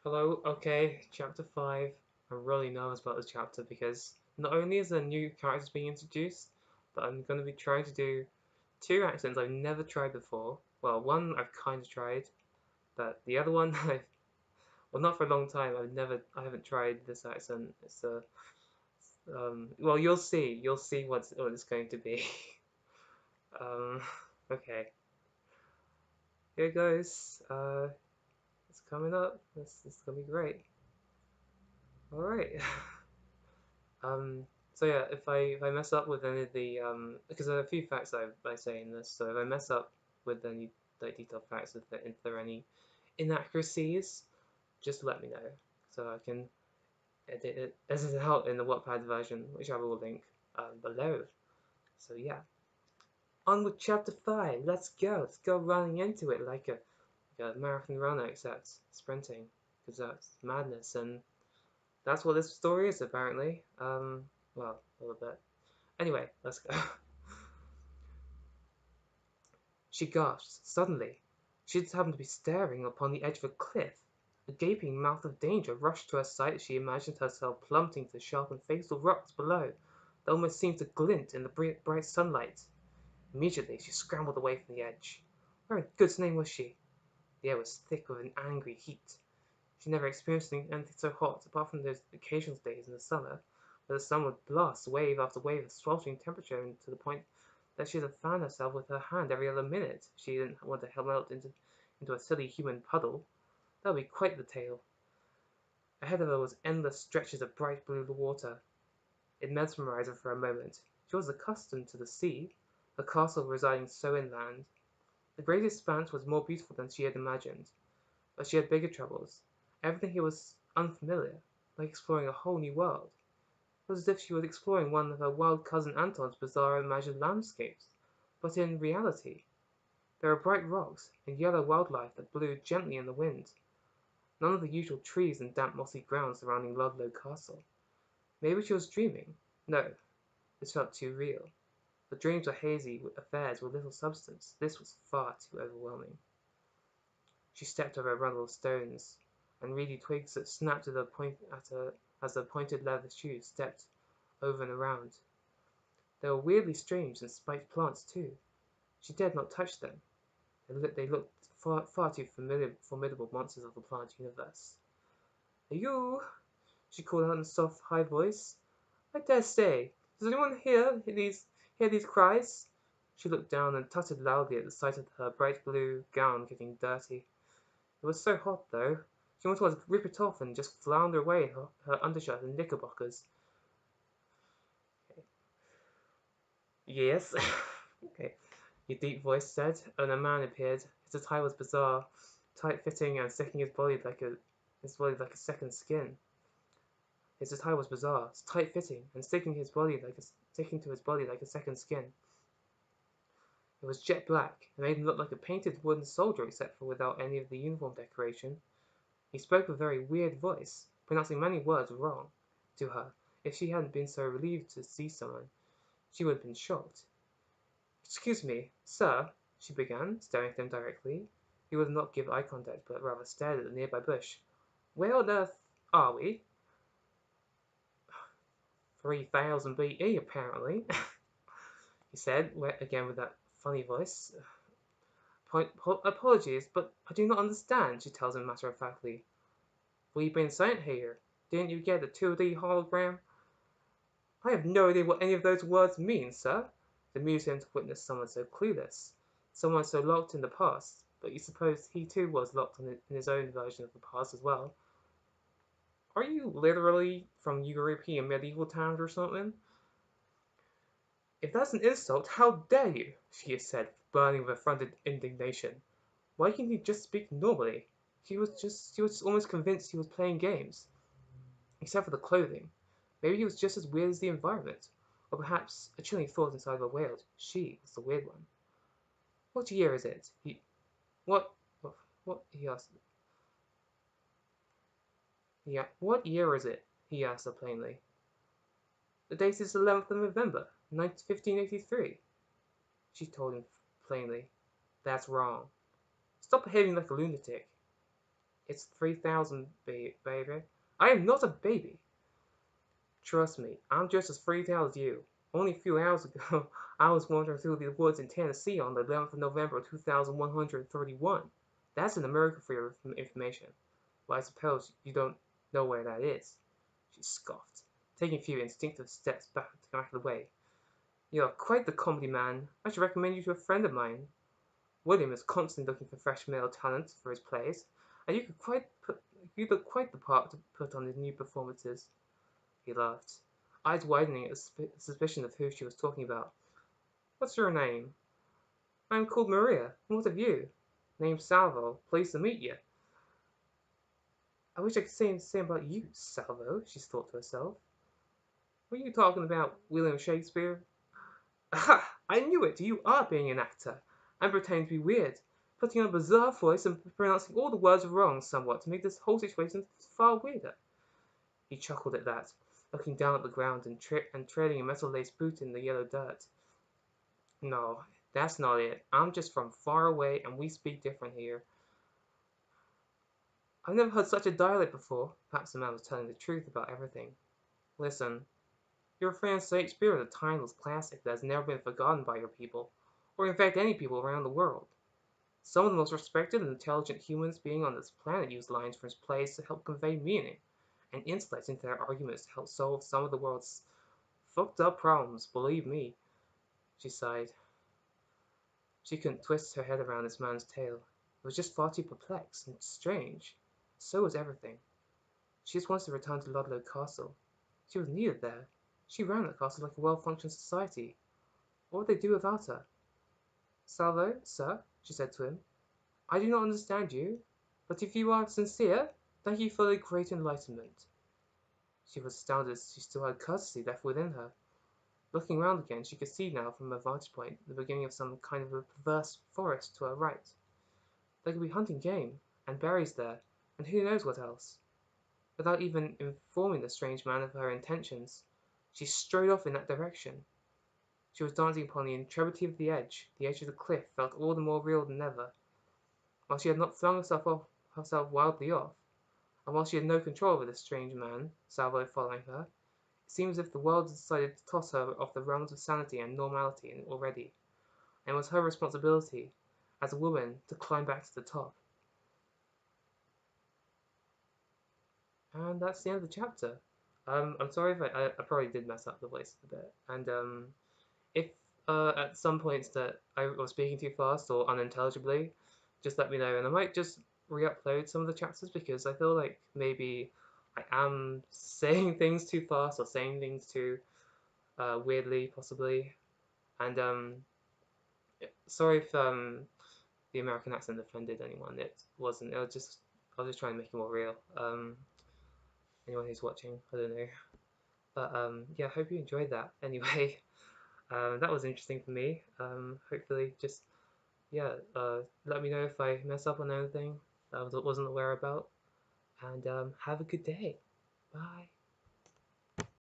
Hello, okay, chapter 5. I'm really nervous about this chapter because not only is there new characters being introduced, but I'm going to be trying to do two accents I've never tried before. Well, one I've kind of tried, but the other one well, not for a long time. I haven't tried this accent. Well, you'll see what it's going to be. um, okay, here goes. It's coming up. This is gonna be great. All right. Um, so yeah, if I mess up with any of the because there are a few facts I say in this, so if I mess up with any like detailed facts, if there are any inaccuracies, just let me know so I can edit it out in the Wattpad version, which I will link below. So yeah, on with chapter 5. Let's go. Let's go running into it like a marathon runner, except sprinting, because that's madness, and that's what this story is apparently. Well, a little bit. Anyway, let's go. She gasped suddenly. She just happened to be staring upon the edge of a cliff. A gaping mouth of danger rushed to her sight as she imagined herself plummeting to the sharp and fatal rocks below that almost seemed to glint in the bright sunlight. Immediately she scrambled away from the edge. Where in good's name was she? The air was thick with an angry heat. She never experienced anything so hot, apart from those occasional days in the summer, where the sun would blast wave after wave of sweltering temperature to the point that she'd have fanned herself with her hand every other minute if she didn't want to melt into a silly human puddle. That would be quite the tale. Ahead of her was endless stretches of bright blue water. It mesmerized her for a moment. She was accustomed to the sea, her castle residing so inland. The great expanse was more beautiful than she had imagined. But she had bigger troubles. Everything here was unfamiliar, like exploring a whole new world. It was as if she was exploring one of her wild cousin Anton's bizarre imagined landscapes. But in reality, there were bright rocks and yellow wildlife that blew gently in the wind. None of the usual trees and damp mossy ground surrounding Ludlow Castle. Maybe she was dreaming. No, this felt too real. But dreams are hazy affairs with little substance. This was far too overwhelming. She stepped over a bundle of stones, and reedy twigs that snapped at her as her pointed leather shoes stepped over and around. They were weirdly strange and spiked plants too. She dared not touch them. They looked far too formidable monsters of the plant universe. "Are you?" she called out in a soft, high voice. "I dare say. Does anyone hear these cries?" She looked down and tutted loudly at the sight of her bright blue gown getting dirty. It was so hot, though, she almost wanted to rip it off and just flounder away in her undershirt and knickerbockers. "Yes." Okay. Your deep voice said, and a man appeared. His attire was bizarre, tight-fitting and sticking his body like a second skin. His attire was bizarre, tight-fitting and sticking to his body like a second skin. It was jet black, and made him look like a painted wooden soldier except for without any of the uniform decoration. He spoke with a very weird voice, pronouncing many words wrong. To her, if she hadn't been so relieved to see someone, she would have been shocked. "Excuse me, sir," she began, staring at him directly. He would not give eye contact, but rather stared at the nearby bush. "Where on earth are we?" 3000 BE, apparently, he said, again with that funny voice. "Apologies, but I do not understand," she tells him matter-of-factly. "We've been sent here. Didn't you get the 2D hologram?" "I have no idea what any of those words mean, sir." It amused him to witness someone so clueless, someone so locked in the past, but you suppose he too was locked in his own version of the past as well. "Are you literally from European medieval times or something?" "If that's an insult, how dare you?" she said, burning with affronted indignation. "Why can't you just speak normally?" She was almost convinced he was playing games, except for the clothing. Maybe he was just as weird as the environment. Or perhaps, a chilling thought inside her wailed, she was the weird one. "What year is it?" What, what, he asked. Yeah, what year is it? He asked her plainly. "The date is 11th of November, 1583. She told him plainly. "That's wrong. Stop behaving like a lunatic." It's 3,000, baby. I am not a baby. Trust me, I'm just as freaked out as you. Only a few hours ago, I was wandering through the woods in Tennessee on the 11th of November 2131. That's in America for your information. But I suppose you don't know where that is. She scoffed, taking a few instinctive steps back of the way. You're quite the comedy man. I should recommend you to a friend of mine. William is constantly looking for fresh male talent for his plays, and you look quite the part to put on his new performances. He laughed, eyes widening at suspicion of who she was talking about. What's your name? I'm called Maria. And what of you? Name's Salvo. Pleased to meet you. I wish I could say the same about you, Salvo, she thought to herself. Were you talking about William Shakespeare? Aha! I knew it! You are being an actor, and pretending to be weird, putting on a bizarre voice and pronouncing all the words wrong somewhat to make this whole situation far weirder. He chuckled at that, looking down at the ground and treading a metal-laced boot in the yellow dirt. No, that's not it. I'm just from far away, and we speak different here. I've never heard such a dialect before. Perhaps the man was telling the truth about everything. Listen, your friend Shakespeare is a timeless classic that has never been forgotten by your people, or in fact any people around the world. Some of the most respected and intelligent humans being on this planet use lines from his plays to help convey meaning and insights into their arguments to help solve some of the world's fucked up problems, believe me. She sighed. She couldn't twist her head around this man's tale. It was just far too perplexed and strange. So was everything. She just wanted to return to Ludlow Castle. She was needed there. She ran that castle like a well-functioning society. What would they do without her? Salvo, sir, she said to him, I do not understand you, but if you are sincere, thank you for the great enlightenment. She was astounded she still had courtesy left within her. Looking round again, she could see now from her vantage point the beginning of some kind of a perverse forest to her right. They could be hunting game, and berries there, and who knows what else. Without even informing the strange man of her intentions, she strode off in that direction. She was dancing upon the intrepidity of the edge of the cliff felt all the more real than ever. While she had not flung herself wildly off, and while she had no control over this strange man, Salvo following her, it seemed as if the world had decided to toss her off the realms of sanity and normality already, and it was her responsibility, as a woman, to climb back to the top. And that's the end of the chapter. I'm sorry if I probably did mess up the voice a bit. And if at some points that I was speaking too fast or unintelligibly, just let me know, and I might just re-upload some of the chapters because I feel like maybe I am saying things too fast or saying things too weirdly, possibly. And sorry if the American accent offended anyone. It wasn't. I was just trying to make it more real. Anyone who's watching, I don't know. But yeah, I hope you enjoyed that. Anyway, that was interesting for me. Hopefully, just yeah, let me know if I mess up on anything that I wasn't aware about. And have a good day. Bye.